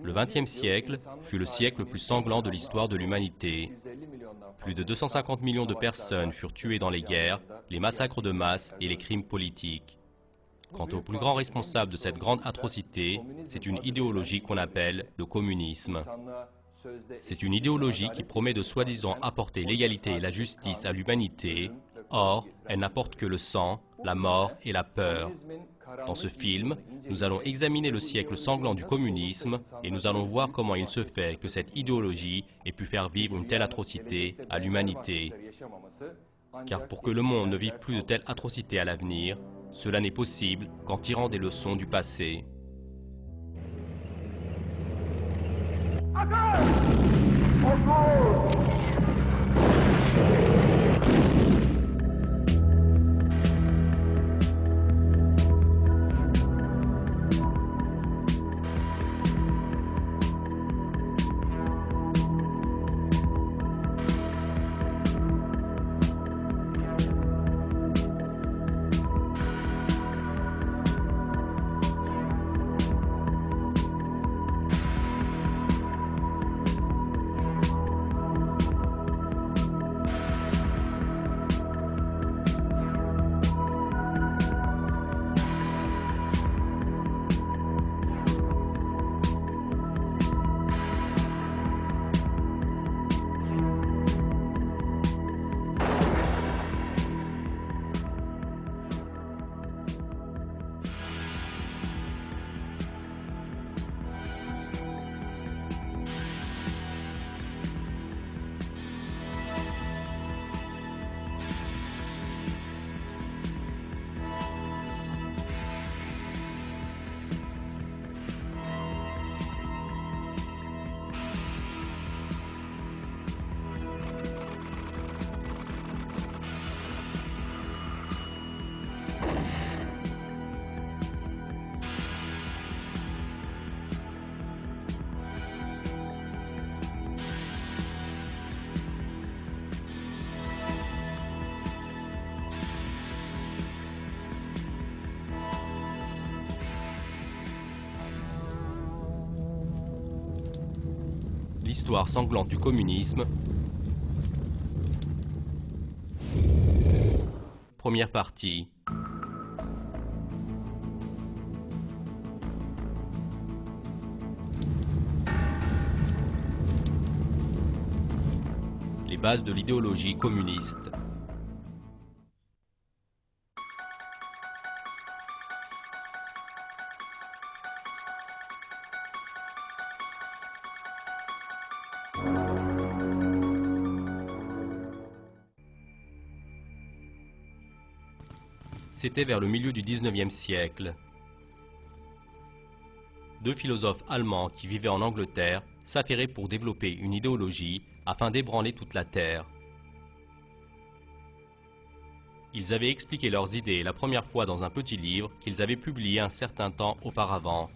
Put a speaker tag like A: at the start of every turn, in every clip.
A: Le XXe siècle fut le siècle le plus sanglant de l'histoire de l'humanité. Plus de 250 millions de personnes furent tuées dans les guerres, les massacres de masse et les crimes politiques. Quant au plus grand responsable de cette grande atrocité, c'est une idéologie qu'on appelle le communisme. C'est une idéologie qui promet de soi-disant apporter l'égalité et la justice à l'humanité. Or, elle n'apporte que le sang, la mort et la peur. Dans ce film, nous allons examiner le siècle sanglant du communisme et nous allons voir comment il se fait que cette idéologie ait pu faire vivre une telle atrocité à l'humanité. Car pour que le monde ne vive plus de telles atrocités à l'avenir, cela n'est possible qu'en tirant des leçons du passé. L'histoire sanglante du communisme. Première partie. Les bases de l'idéologie communiste. C'était vers le milieu du XIXe siècle. Deux philosophes allemands qui vivaient en Angleterre s'affairaient pour développer une idéologie afin d'ébranler toute la Terre. Ils avaient expliqué leurs idées la première fois dans un petit livre qu'ils avaient publié un certain temps auparavant.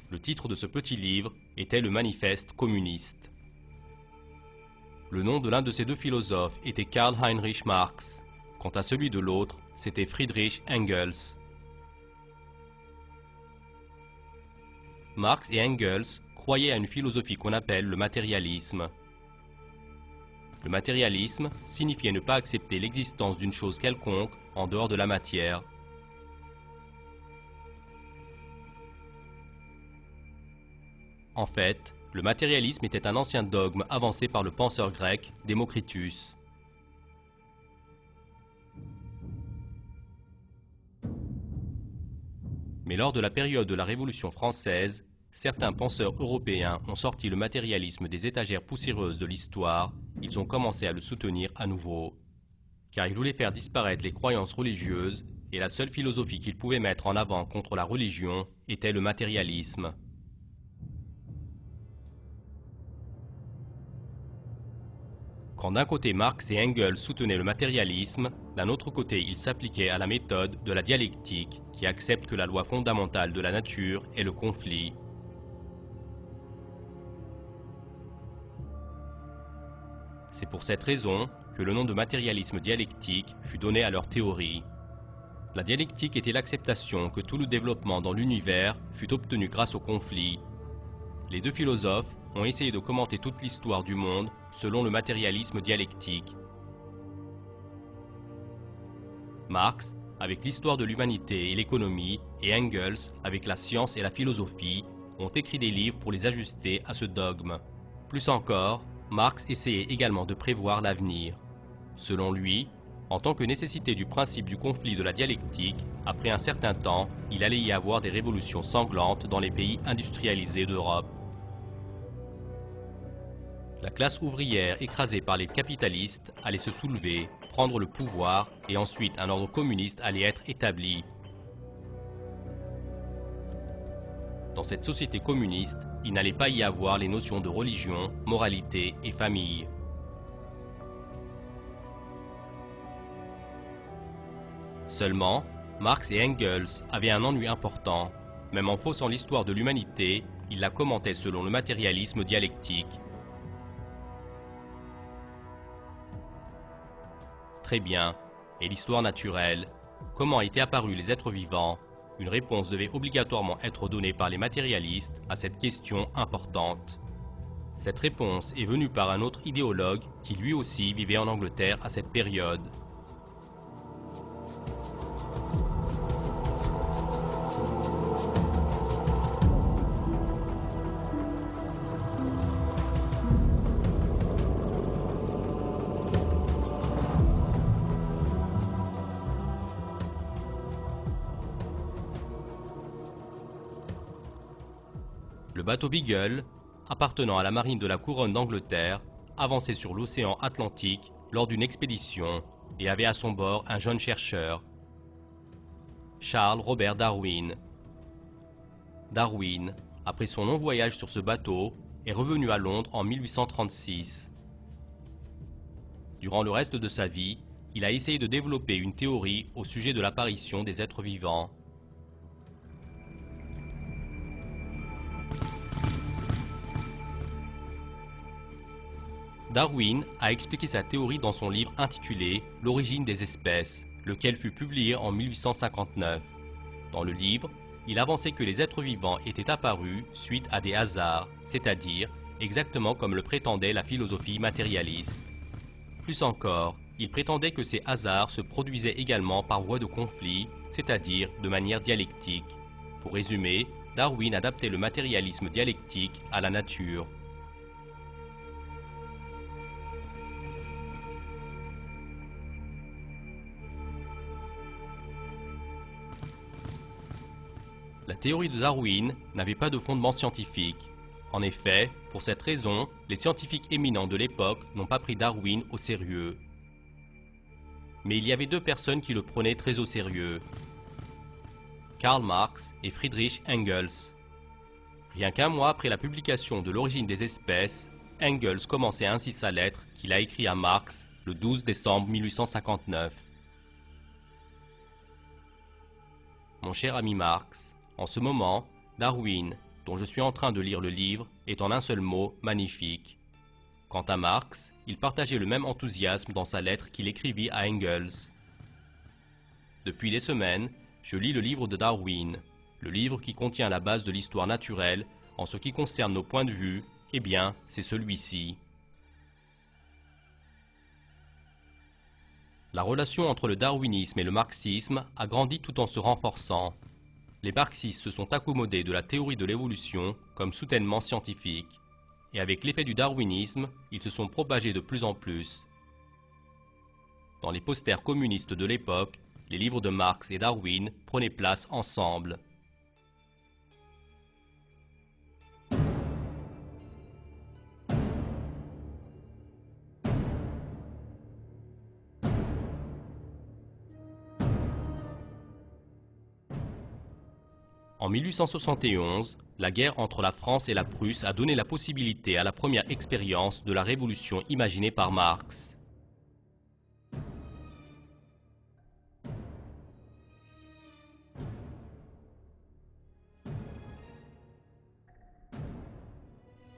A: Le titre de ce petit livre était le Manifeste communiste. Le nom de l'un de ces deux philosophes était Karl Heinrich Marx. Quant à celui de l'autre, c'était Friedrich Engels. Marx et Engels croyaient à une philosophie qu'on appelle le matérialisme. Le matérialisme signifiait ne pas accepter l'existence d'une chose quelconque en dehors de la matière. En fait, le matérialisme était un ancien dogme avancé par le penseur grec Démocritus. Mais lors de la période de la Révolution française, certains penseurs européens ont sorti le matérialisme des étagères poussiéreuses de l'histoire. Ils ont commencé à le soutenir à nouveau. Car ils voulaient faire disparaître les croyances religieuses et la seule philosophie qu'ils pouvaient mettre en avant contre la religion était le matérialisme. Quand d'un côté Marx et Engels soutenaient le matérialisme, d'un autre côté ils s'appliquaient à la méthode de la dialectique, qui accepte que la loi fondamentale de la nature est le conflit. C'est pour cette raison que le nom de matérialisme dialectique fut donné à leur théorie. La dialectique était l'acceptation que tout le développement dans l'univers fut obtenu grâce au conflit. Les deux philosophes ont essayé de commenter toute l'histoire du monde selon le matérialisme dialectique. Marx avec l'histoire de l'humanité et l'économie, et Engels avec la science et la philosophie, ont écrit des livres pour les ajuster à ce dogme. Plus encore, Marx essayait également de prévoir l'avenir. Selon lui, en tant que nécessité du principe du conflit de la dialectique, après un certain temps, il allait y avoir des révolutions sanglantes dans les pays industrialisés d'Europe. La classe ouvrière écrasée par les capitalistes allait se soulever, prendre le pouvoir et ensuite un ordre communiste allait être établi. Dans cette société communiste, il n'allait pas y avoir les notions de religion, moralité et famille. Seulement, Marx et Engels avaient un ennui important. Même en faussant l'histoire de l'humanité, ils la commentaient selon le matérialisme dialectique. Très bien. Et l'histoire naturelle? Comment étaient apparus les êtres vivants? Une réponse devait obligatoirement être donnée par les matérialistes à cette question importante. Cette réponse est venue par un autre idéologue qui lui aussi vivait en Angleterre à cette période. Le bateau Beagle, appartenant à la marine de la couronne d'Angleterre, avançait sur l'océan Atlantique lors d'une expédition et avait à son bord un jeune chercheur, Charles Robert Darwin. Darwin, après son long voyage sur ce bateau, est revenu à Londres en 1836. Durant le reste de sa vie, il a essayé de développer une théorie au sujet de l'apparition des êtres vivants. Darwin a expliqué sa théorie dans son livre intitulé « L'origine des espèces », lequel fut publié en 1859. Dans le livre, il avançait que les êtres vivants étaient apparus suite à des hasards, c'est-à-dire exactement comme le prétendait la philosophie matérialiste. Plus encore, il prétendait que ces hasards se produisaient également par voie de conflit, c'est-à-dire de manière dialectique. Pour résumer, Darwin adaptait le matérialisme dialectique à la nature. La théorie de Darwin n'avait pas de fondement scientifique. En effet, pour cette raison, les scientifiques éminents de l'époque n'ont pas pris Darwin au sérieux. Mais il y avait deux personnes qui le prenaient très au sérieux: Karl Marx et Friedrich Engels. Rien qu'un mois après la publication de L'origine des espèces, Engels commençait ainsi sa lettre qu'il a écrite à Marx le 12 décembre 1859. Mon cher ami Marx, en ce moment, Darwin, dont je suis en train de lire le livre, est en un seul mot magnifique. Quant à Marx, il partageait le même enthousiasme dans sa lettre qu'il écrivit à Engels. Depuis des semaines, je lis le livre de Darwin, le livre qui contient la base de l'histoire naturelle en ce qui concerne nos points de vue, eh bien, c'est celui-ci. La relation entre le darwinisme et le marxisme a grandi tout en se renforçant. Les marxistes se sont accommodés de la théorie de l'évolution comme soutènement scientifique. Et avec l'effet du darwinisme, ils se sont propagés de plus en plus. Dans les posters communistes de l'époque, les livres de Marx et Darwin prenaient place ensemble. En 1871, la guerre entre la France et la Prusse a donné la possibilité à la première expérience de la révolution imaginée par Marx.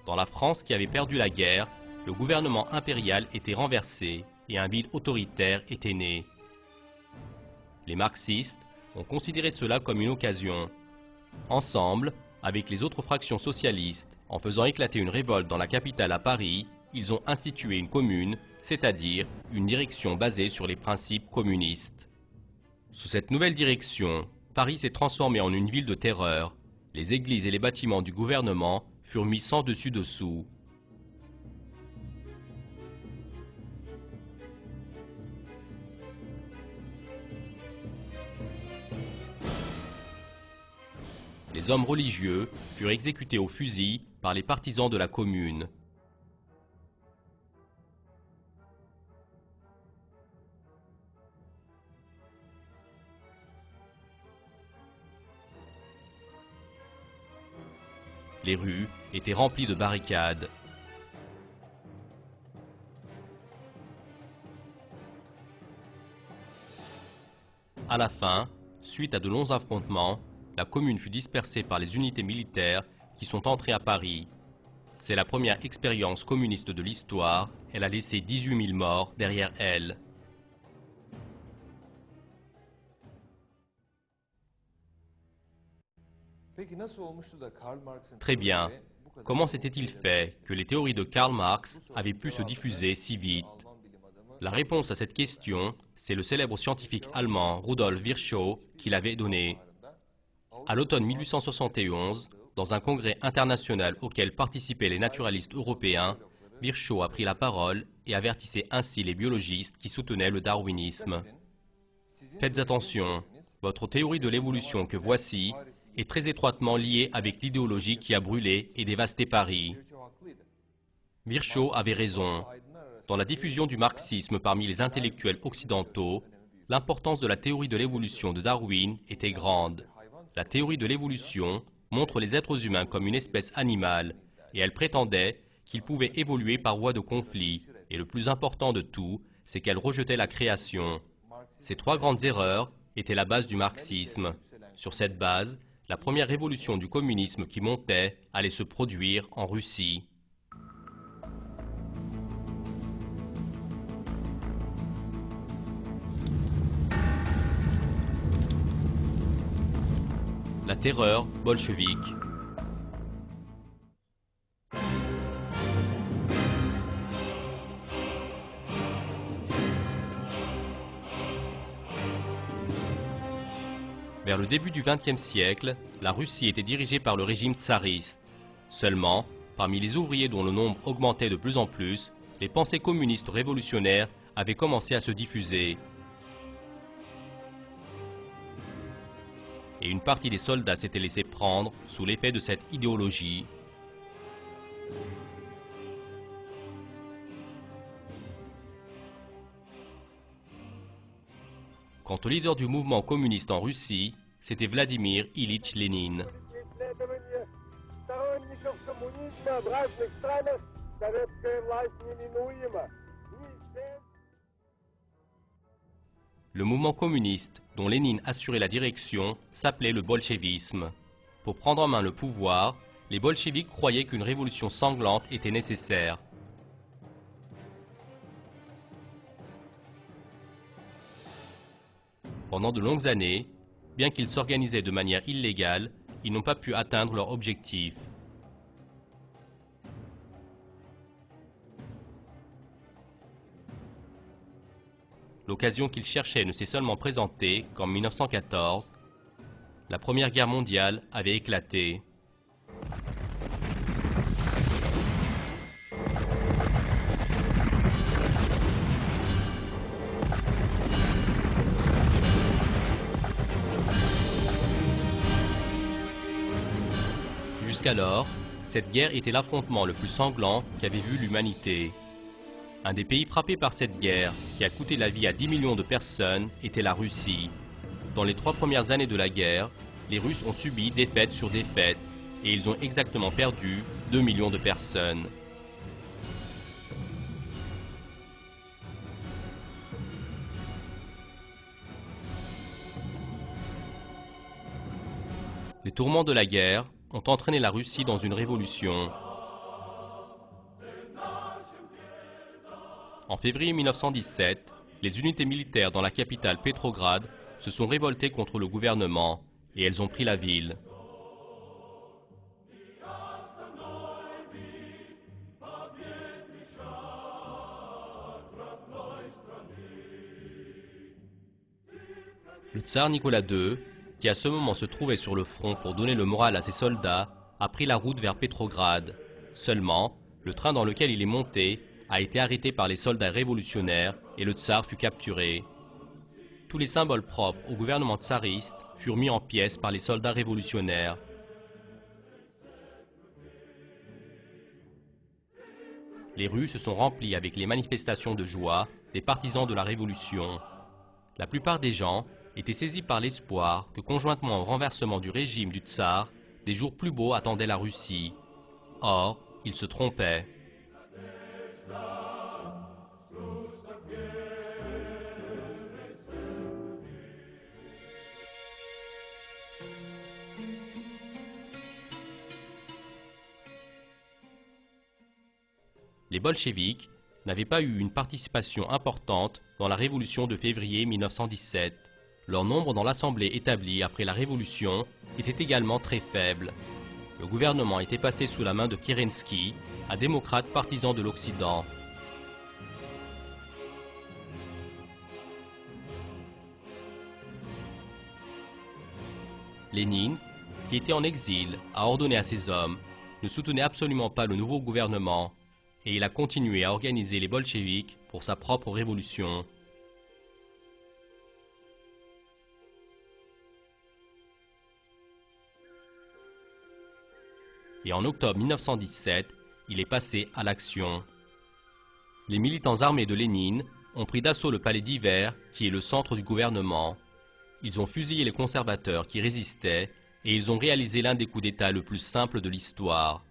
A: Dans la France qui avait perdu la guerre, le gouvernement impérial était renversé et un vide autoritaire était né. Les marxistes ont considéré cela comme une occasion. Ensemble, Avec les autres fractions socialistes, en faisant éclater une révolte dans la capitale à Paris, ils ont institué une commune, c'est-à-dire une direction basée sur les principes communistes. Sous cette nouvelle direction, Paris s'est transformé en une ville de terreur. Les églises et les bâtiments du gouvernement furent mis sans dessus-dessous. Les hommes religieux furent exécutés au fusil par les partisans de la Commune. Les rues étaient remplies de barricades. À la fin, suite à de longs affrontements, la commune fut dispersée par les unités militaires qui sont entrées à Paris. C'est la première expérience communiste de l'histoire. Elle a laissé 18 000 morts derrière elle. Très bien. Comment s'était-il fait que les théories de Karl Marx avaient pu se diffuser si vite? La réponse à cette question, c'est le célèbre scientifique allemand Rudolf Virchow qui l'avait donnée. À l'automne 1871, dans un congrès international auquel participaient les naturalistes européens, Virchow a pris la parole et avertissait ainsi les biologistes qui soutenaient le darwinisme. Faites attention, votre théorie de l'évolution que voici est très étroitement liée avec l'idéologie qui a brûlé et dévasté Paris. Virchow avait raison. Dans la diffusion du marxisme parmi les intellectuels occidentaux, l'importance de la théorie de l'évolution de Darwin était grande. La théorie de l'évolution montre les êtres humains comme une espèce animale, et elle prétendait qu'ils pouvaient évoluer par voie de conflit, et le plus important de tout, c'est qu'elle rejetait la création. Ces trois grandes erreurs étaient la base du marxisme. Sur cette base, la première révolution du communisme qui montait allait se produire en Russie. La terreur bolchevique. Vers le début du XXe siècle, la Russie était dirigée par le régime tsariste. Seulement, parmi les ouvriers dont le nombre augmentait de plus en plus, les pensées communistes révolutionnaires avaient commencé à se diffuser. Et une partie des soldats s'était laissé prendre sous l'effet de cette idéologie. Quant au leader du mouvement communiste en Russie, c'était Vladimir Ilitch Lénine. Le mouvement communiste, dont Lénine assurait la direction, s'appelait le bolchevisme. Pour prendre en main le pouvoir, les bolcheviks croyaient qu'une révolution sanglante était nécessaire. Pendant de longues années, bien qu'ils s'organisaient de manière illégale, ils n'ont pas pu atteindre leur objectif. L'occasion qu'ils cherchaient ne s'est seulement présentée qu'en 1914. La Première Guerre mondiale avait éclaté. Jusqu'alors, cette guerre était l'affrontement le plus sanglant qu'avait vu l'humanité. Un des pays frappés par cette guerre, qui a coûté la vie à 10 millions de personnes, était la Russie. Dans les 3 premières années de la guerre, les Russes ont subi défaite sur défaite, et ils ont exactement perdu 2 millions de personnes. Les tourments de la guerre ont entraîné la Russie dans une révolution. En février 1917, les unités militaires dans la capitale Petrograd se sont révoltées contre le gouvernement et elles ont pris la ville. Le tsar Nicolas II, qui à ce moment se trouvait sur le front pour donner le moral à ses soldats, a pris la route vers Petrograd. Seulement, le train dans lequel il est monté a été arrêté par les soldats révolutionnaires et le tsar fut capturé. Tous les symboles propres au gouvernement tsariste furent mis en pièces par les soldats révolutionnaires. Les rues se sont remplies avec les manifestations de joie des partisans de la Révolution. La plupart des gens étaient saisis par l'espoir que, conjointement au renversement du régime du tsar, des jours plus beaux attendaient la Russie. Or, ils se trompaient. Les bolcheviks n'avaient pas eu une participation importante dans la révolution de février 1917. Leur nombre dans l'Assemblée établie après la Révolution était également très faible. Le gouvernement était passé sous la main de Kerensky, un démocrate partisan de l'Occident. Lénine, qui était en exil, a ordonné à ses hommes, ne soutenait absolument pas le nouveau gouvernement, et il a continué à organiser les bolcheviks pour sa propre révolution. Et en octobre 1917, il est passé à l'action. Les militants armés de Lénine ont pris d'assaut le palais d'hiver, qui est le centre du gouvernement. Ils ont fusillé les conservateurs qui résistaient et ils ont réalisé l'un des coups d'État le plus simple de l'histoire.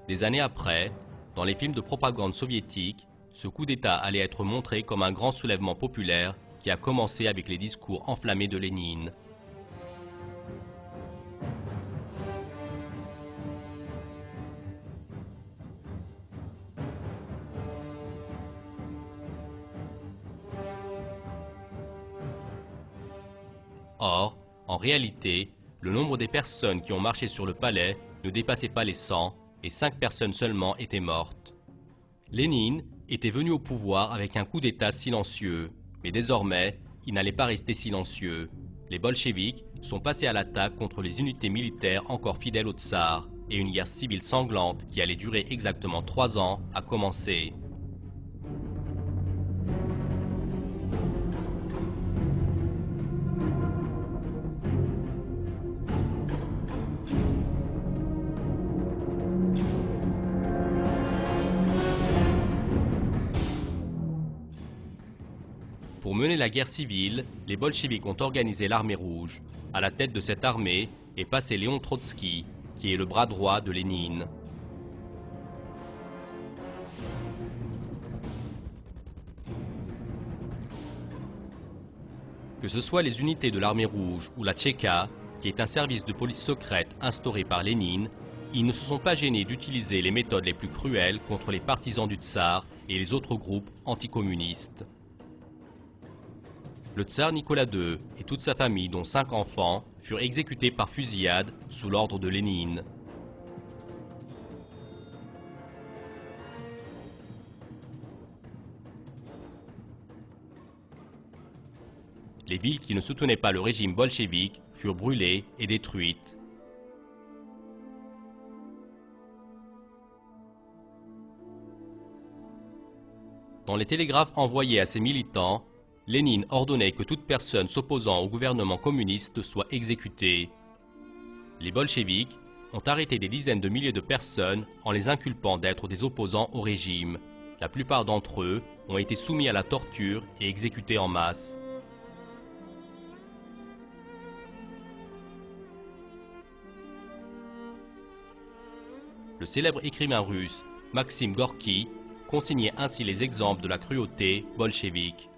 A: Des années après, dans les films de propagande soviétique, ce coup d'État allait être montré comme un grand soulèvement populaire qui a commencé avec les discours enflammés de Lénine. Or, en réalité, le nombre des personnes qui ont marché sur le palais ne dépassait pas les 100 et 5 personnes seulement étaient mortes. Lénine était venu au pouvoir avec un coup d'État silencieux, mais désormais, il n'allait pas rester silencieux. Les bolcheviks sont passés à l'attaque contre les unités militaires encore fidèles au tsar, et une guerre civile sanglante qui allait durer exactement 3 ans a commencé. Pour mener la guerre civile, les bolcheviks ont organisé l'armée rouge. À la tête de cette armée est passé Léon Trotsky, qui est le bras droit de Lénine. Que ce soit les unités de l'armée rouge ou la Tchéka, qui est un service de police secrète instauré par Lénine, ils ne se sont pas gênés d'utiliser les méthodes les plus cruelles contre les partisans du tsar et les autres groupes anticommunistes. Le tsar Nicolas II et toute sa famille, dont 5 enfants, furent exécutés par fusillade sous l'ordre de Lénine. Les villes qui ne soutenaient pas le régime bolchevique furent brûlées et détruites. Dans les télégraphes envoyés à ses militants, Lénine ordonnait que toute personne s'opposant au gouvernement communiste soit exécutée. Les bolcheviks ont arrêté des dizaines de milliers de personnes en les inculpant d'être des opposants au régime. La plupart d'entre eux ont été soumis à la torture et exécutés en masse. Le célèbre écrivain russe Maxime Gorky consignait ainsi les exemples de la cruauté bolchevique.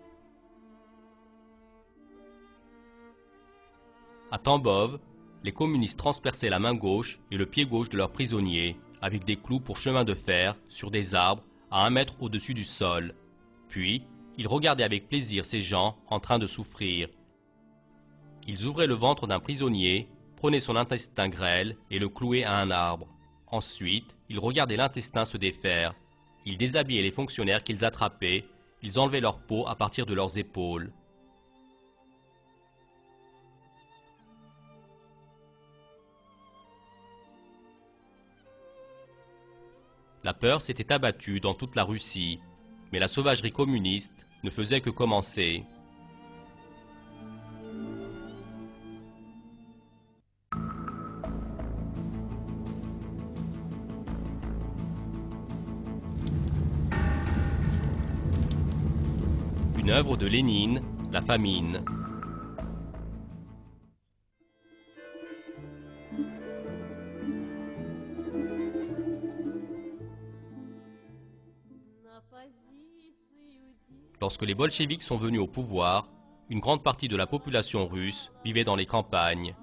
A: À Tambov, les communistes transperçaient la main gauche et le pied gauche de leurs prisonniers avec des clous pour chemin de fer sur des arbres à 1 mètre au-dessus du sol. Puis, ils regardaient avec plaisir ces gens en train de souffrir. Ils ouvraient le ventre d'un prisonnier, prenaient son intestin grêle et le clouaient à un arbre. Ensuite, ils regardaient l'intestin se défaire. Ils déshabillaient les fonctionnaires qu'ils attrapaient. Ils enlevaient leur peau à partir de leurs épaules. La peur s'était abattue dans toute la Russie, mais la sauvagerie communiste ne faisait que commencer. Une œuvre de Lénine, La famine. Lorsque les bolcheviks sont venus au pouvoir, une grande partie de la population russe vivait dans les campagnes.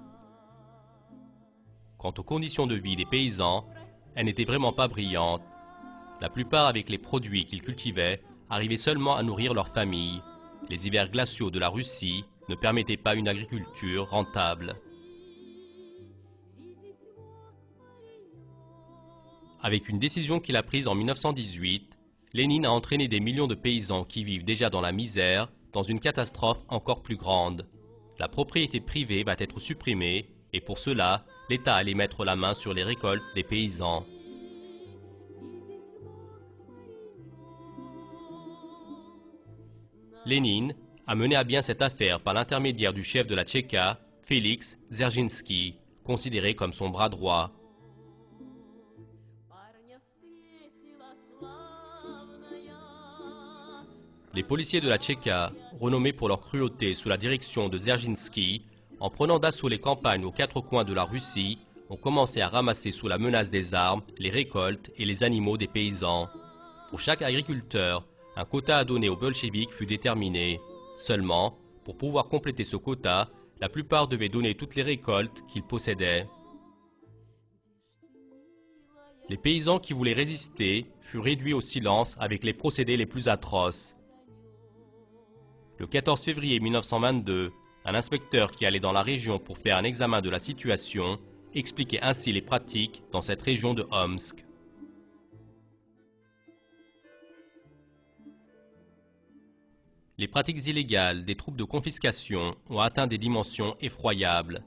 A: Quant aux conditions de vie des paysans, elles n'étaient vraiment pas brillantes. La plupart, avec les produits qu'ils cultivaient, arrivaient seulement à nourrir leurs familles. Les hivers glaciaux de la Russie ne permettaient pas une agriculture rentable. Avec une décision qu'il a prise en 1918, Lénine a entraîné des millions de paysans qui vivent déjà dans la misère dans une catastrophe encore plus grande. La propriété privée va être supprimée et pour cela, l'État allait mettre la main sur les récoltes des paysans. Lénine a mené à bien cette affaire par l'intermédiaire du chef de la Tchéka, Félix Dzerzhinsky, considéré comme son bras droit. Les policiers de la Tchéka, renommés pour leur cruauté sous la direction de Dzerzhinsky, en prenant d'assaut les campagnes aux quatre coins de la Russie, ont commencé à ramasser sous la menace des armes les récoltes et les animaux des paysans. Pour chaque agriculteur, un quota à donner aux bolcheviks fut déterminé. Seulement, pour pouvoir compléter ce quota, la plupart devaient donner toutes les récoltes qu'ils possédaient. Les paysans qui voulaient résister furent réduits au silence avec les procédés les plus atroces. Le 14 février 1922, un inspecteur qui allait dans la région pour faire un examen de la situation expliquait ainsi les pratiques dans cette région de Omsk. Les pratiques illégales des troupes de confiscation ont atteint des dimensions effroyables.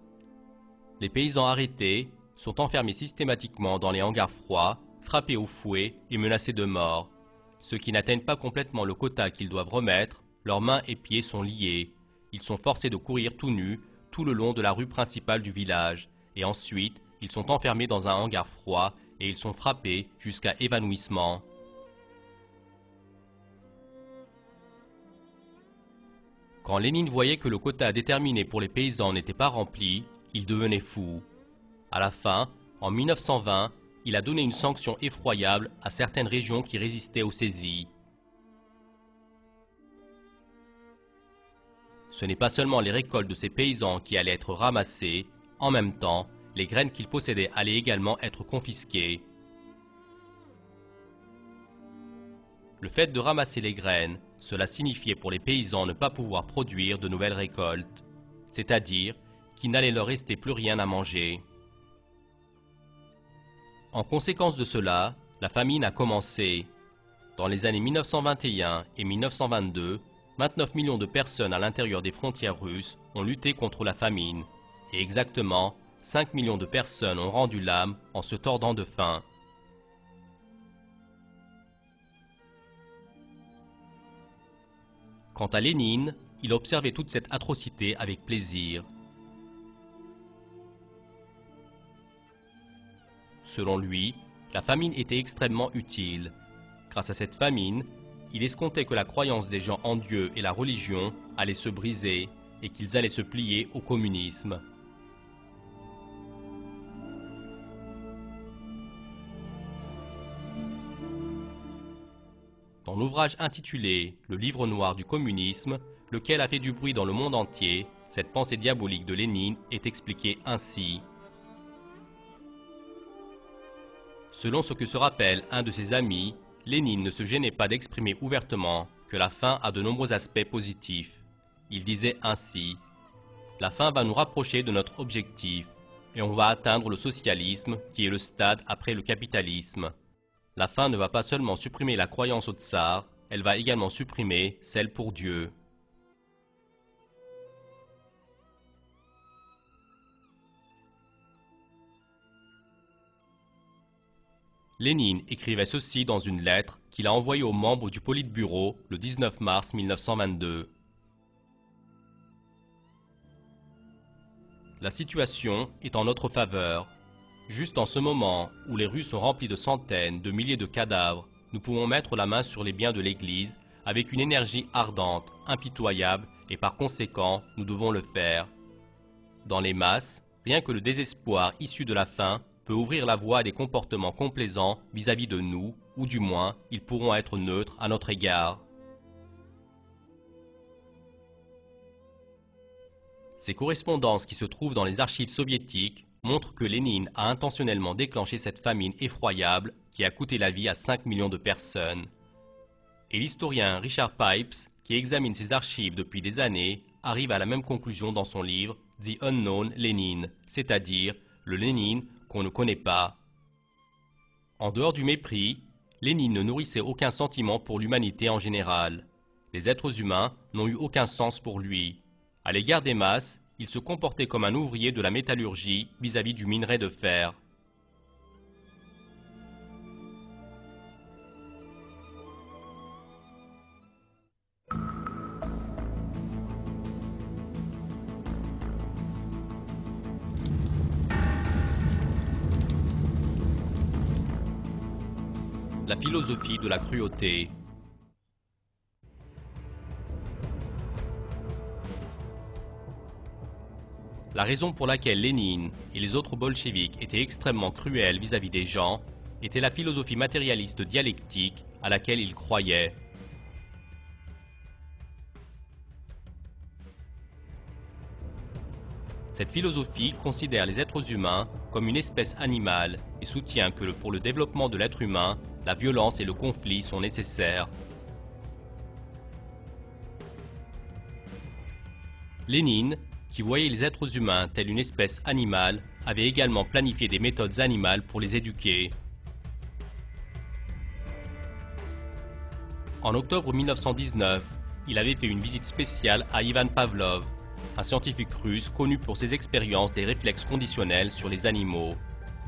A: Les paysans arrêtés sont enfermés systématiquement dans les hangars froids, frappés au fouet et menacés de mort. Ceux qui n'atteignent pas complètement le quota qu'ils doivent remettre, leurs mains et pieds sont liés. Ils sont forcés de courir tout nus tout le long de la rue principale du village. Et ensuite, ils sont enfermés dans un hangar froid et ils sont frappés jusqu'à évanouissement. Quand Lénine voyait que le quota déterminé pour les paysans n'était pas rempli, il devenait fou. À la fin, en 1920, il a donné une sanction effroyable à certaines régions qui résistaient aux saisies. Ce n'est pas seulement les récoltes de ces paysans qui allaient être ramassées, en même temps, les graines qu'ils possédaient allaient également être confisquées. Le fait de ramasser les graines, cela signifiait pour les paysans ne pas pouvoir produire de nouvelles récoltes, c'est-à-dire qu'il n'allait leur rester plus rien à manger. En conséquence de cela, la famine a commencé. Dans les années 1921 et 1922, 29 millions de personnes à l'intérieur des frontières russes ont lutté contre la famine, et exactement 5 millions de personnes ont rendu l'âme en se tordant de faim. Quant à Lénine, il observait toute cette atrocité avec plaisir. Selon lui, la famine était extrêmement utile. Grâce à cette famine, il escomptait que la croyance des gens en Dieu et la religion allait se briser et qu'ils allaient se plier au communisme. Dans l'ouvrage intitulé « Le livre noir du communisme », lequel a fait du bruit dans le monde entier, cette pensée diabolique de Lénine est expliquée ainsi. Selon ce que se rappelle un de ses amis, Lénine ne se gênait pas d'exprimer ouvertement que la faim a de nombreux aspects positifs. Il disait ainsi « La faim va nous rapprocher de notre objectif. et on va atteindre le socialisme, qui est le stade après le capitalisme. La fin ne va pas seulement supprimer la croyance au tsar, elle va également supprimer celle pour Dieu. Lénine écrivait ceci dans une lettre qu'il a envoyée aux membres du Politburo le 19 mars 1922. La situation est en notre faveur. Juste en ce moment où les rues sont remplies de centaines, de milliers de cadavres, nous pouvons mettre la main sur les biens de l'Église avec une énergie ardente, impitoyable, et par conséquent, nous devons le faire. Dans les masses, rien que le désespoir issu de la faim peut ouvrir la voie à des comportements complaisants vis-à-vis de nous, ou du moins, ils pourront être neutres à notre égard. Ces correspondances qui se trouvent dans les archives soviétiques montrent que Lénine a intentionnellement déclenché cette famine effroyable qui a coûté la vie à 5 millions de personnes. Et l'historien Richard Pipes, qui examine ces archives depuis des années, arrive à la même conclusion dans son livre « The Unknown Lenin », c'est-à-dire le Lénine qu'on ne connaît pas. En dehors du mépris, Lénine ne nourrissait aucun sentiment pour l'humanité en général. Les êtres humains n'ont eu aucun sens pour lui. À l'égard des masses, il se comportait comme un ouvrier de la métallurgie vis-à-vis du minerai de fer. La philosophie de la cruauté. La raison pour laquelle Lénine et les autres bolcheviks étaient extrêmement cruels vis-à-vis des gens était la philosophie matérialiste dialectique à laquelle ils croyaient. Cette philosophie considère les êtres humains comme une espèce animale et soutient que pour le développement de l'être humain, la violence et le conflit sont nécessaires. Lénine, qui voyait les êtres humains tels une espèce animale, avait également planifié des méthodes animales pour les éduquer. En octobre 1919, il avait fait une visite spéciale à Ivan Pavlov, un scientifique russe connu pour ses expériences des réflexes conditionnels sur les animaux.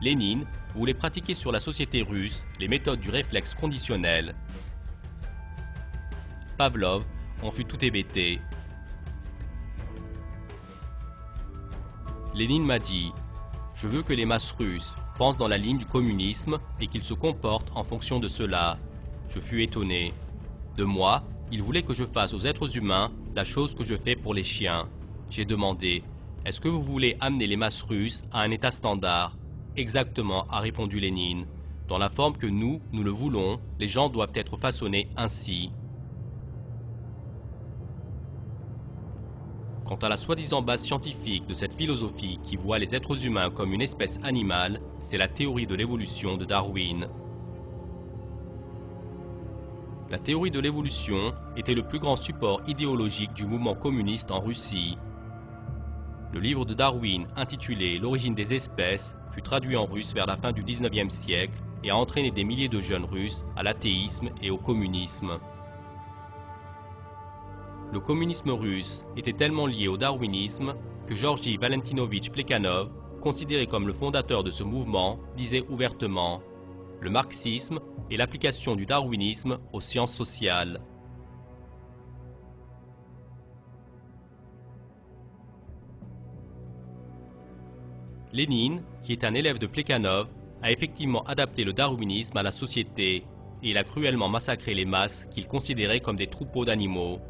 A: Lénine voulait pratiquer sur la société russe les méthodes du réflexe conditionnel. Pavlov en fut tout hébété. Lénine m'a dit « Je veux que les masses russes pensent dans la ligne du communisme et qu'ils se comportent en fonction de cela. » Je fus étonné. De moi, il voulait que je fasse aux êtres humains la chose que je fais pour les chiens. J'ai demandé « Est-ce que vous voulez amener les masses russes à un état standard ?» Exactement, a répondu Lénine. Dans la forme que nous le voulons, les gens doivent être façonnés ainsi. Quant à la soi-disant base scientifique de cette philosophie qui voit les êtres humains comme une espèce animale, c'est la théorie de l'évolution de Darwin. La théorie de l'évolution était le plus grand support idéologique du mouvement communiste en Russie. Le livre de Darwin, intitulé « L'origine des espèces », fut traduit en russe vers la fin du XIXe siècle et a entraîné des milliers de jeunes Russes à l'athéisme et au communisme. Le communisme russe était tellement lié au darwinisme que Georgi Valentinovitch Plekhanov, considéré comme le fondateur de ce mouvement, disait ouvertement « Le marxisme est l'application du darwinisme aux sciences sociales ». Lénine, qui est un élève de Plekhanov, a effectivement adapté le darwinisme à la société et il a cruellement massacré les masses qu'il considérait comme des troupeaux d'animaux.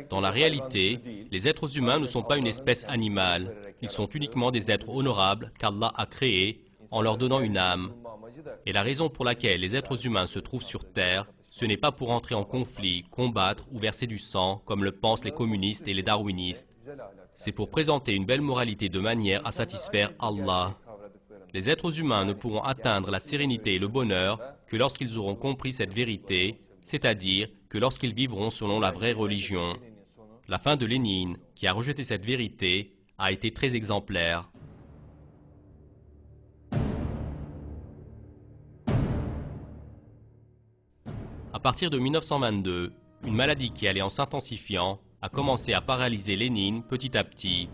A: Dans la réalité, les êtres humains ne sont pas une espèce animale. Ils sont uniquement des êtres honorables qu'Allah a créés en leur donnant une âme. Et la raison pour laquelle les êtres humains se trouvent sur Terre, ce n'est pas pour entrer en conflit, combattre ou verser du sang, comme le pensent les communistes et les darwinistes. C'est pour présenter une belle moralité de manière à satisfaire Allah. Les êtres humains ne pourront atteindre la sérénité et le bonheur que lorsqu'ils auront compris cette vérité, c'est-à-dire que lorsqu'ils vivront selon la vraie religion. La fin de Lénine, qui a rejeté cette vérité, a été très exemplaire. À partir de 1922, une maladie qui allait en s'intensifiant a commencé à paralyser Lénine petit à petit.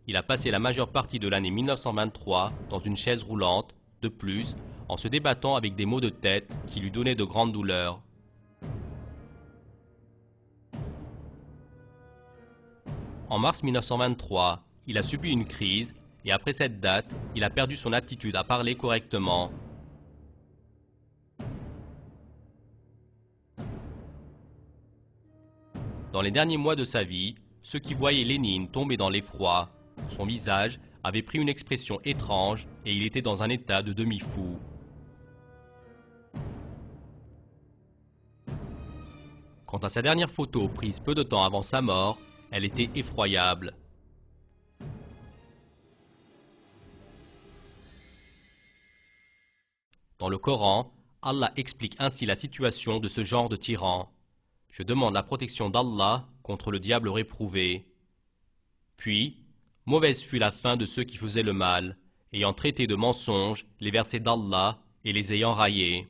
A: Il a passé la majeure partie de l'année 1923 dans une chaise roulante, de plus, en se débattant avec des maux de tête qui lui donnaient de grandes douleurs. En mars 1923, il a subi une crise et après cette date, il a perdu son aptitude à parler correctement. Dans les derniers mois de sa vie, ceux qui voyaient Lénine tomber dans l'effroi, son visage avait pris une expression étrange et il était dans un état de demi-fou. Quant à sa dernière photo prise peu de temps avant sa mort, elle était effroyable. Dans le Coran, Allah explique ainsi la situation de ce genre de tyran. Je demande la protection d'Allah contre le diable réprouvé. Puis, mauvaise fut la fin de ceux qui faisaient le mal, ayant traité de mensonges les versets d'Allah et les ayant raillés.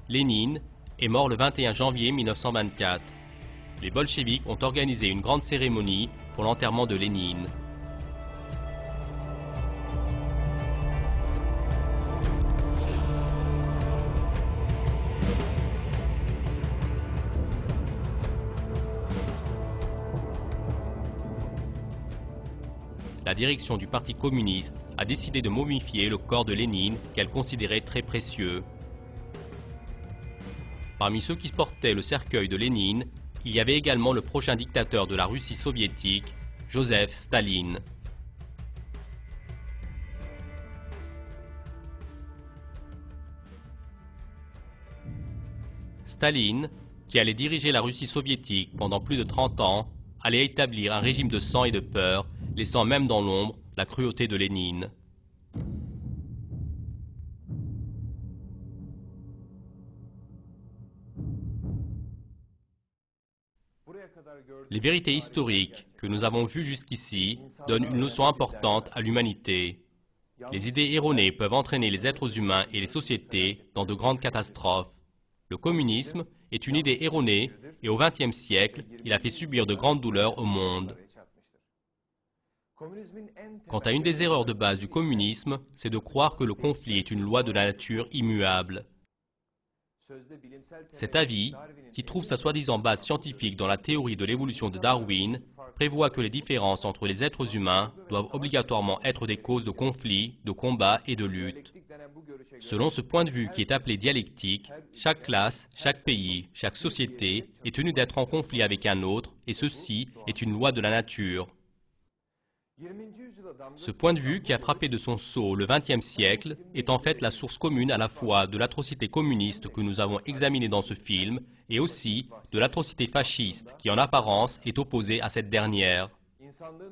A: Lénine est mort le 21 janvier 1924. Les bolcheviks ont organisé une grande cérémonie pour l'enterrement de Lénine. La direction du Parti communiste a décidé de momifier le corps de Lénine qu'elle considérait très précieux. Parmi ceux qui portaient le cercueil de Lénine, il y avait également le prochain dictateur de la Russie soviétique, Joseph Staline. Staline, qui allait diriger la Russie soviétique pendant plus de 30 ans, allait établir un régime de sang et de peur, laissant même dans l'ombre la cruauté de Lénine. Les vérités historiques que nous avons vues jusqu'ici donnent une leçon importante à l'humanité. Les idées erronées peuvent entraîner les êtres humains et les sociétés dans de grandes catastrophes. Le communisme est une idée erronée et au XXe siècle, il a fait subir de grandes douleurs au monde. Quant à une des erreurs de base du communisme, c'est de croire que le conflit est une loi de la nature immuable. Cet avis, qui trouve sa soi-disant base scientifique dans la théorie de l'évolution de Darwin, prévoit que les différences entre les êtres humains doivent obligatoirement être des causes de conflits, de combats et de luttes. Selon ce point de vue qui est appelé dialectique, chaque classe, chaque pays, chaque société est tenue d'être en conflit avec un autre et ceci est une loi de la nature. Ce point de vue qui a frappé de son sceau le XXe siècle est en fait la source commune à la fois de l'atrocité communiste que nous avons examinée dans ce film et aussi de l'atrocité fasciste qui en apparence est opposée à cette dernière.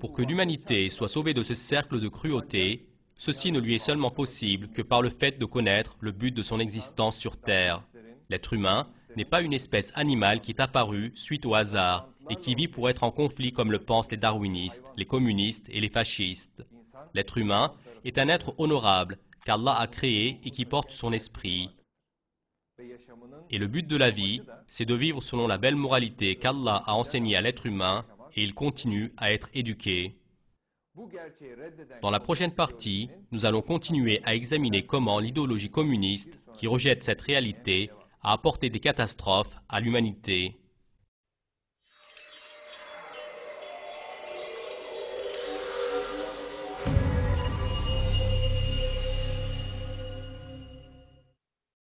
A: Pour que l'humanité soit sauvée de ce cercle de cruauté, ceci ne lui est seulement possible que par le fait de connaître le but de son existence sur Terre. L'être humain n'est pas une espèce animale qui est apparue suite au hasard et qui vit pour être en conflit comme le pensent les darwinistes, les communistes et les fascistes. L'être humain est un être honorable qu'Allah a créé et qui porte son esprit. Et le but de la vie, c'est de vivre selon la belle moralité qu'Allah a enseignée à l'être humain et il continue à être éduqué. Dans la prochaine partie, nous allons continuer à examiner comment l'idéologie communiste, qui rejette cette réalité, a apporté des catastrophes à l'humanité.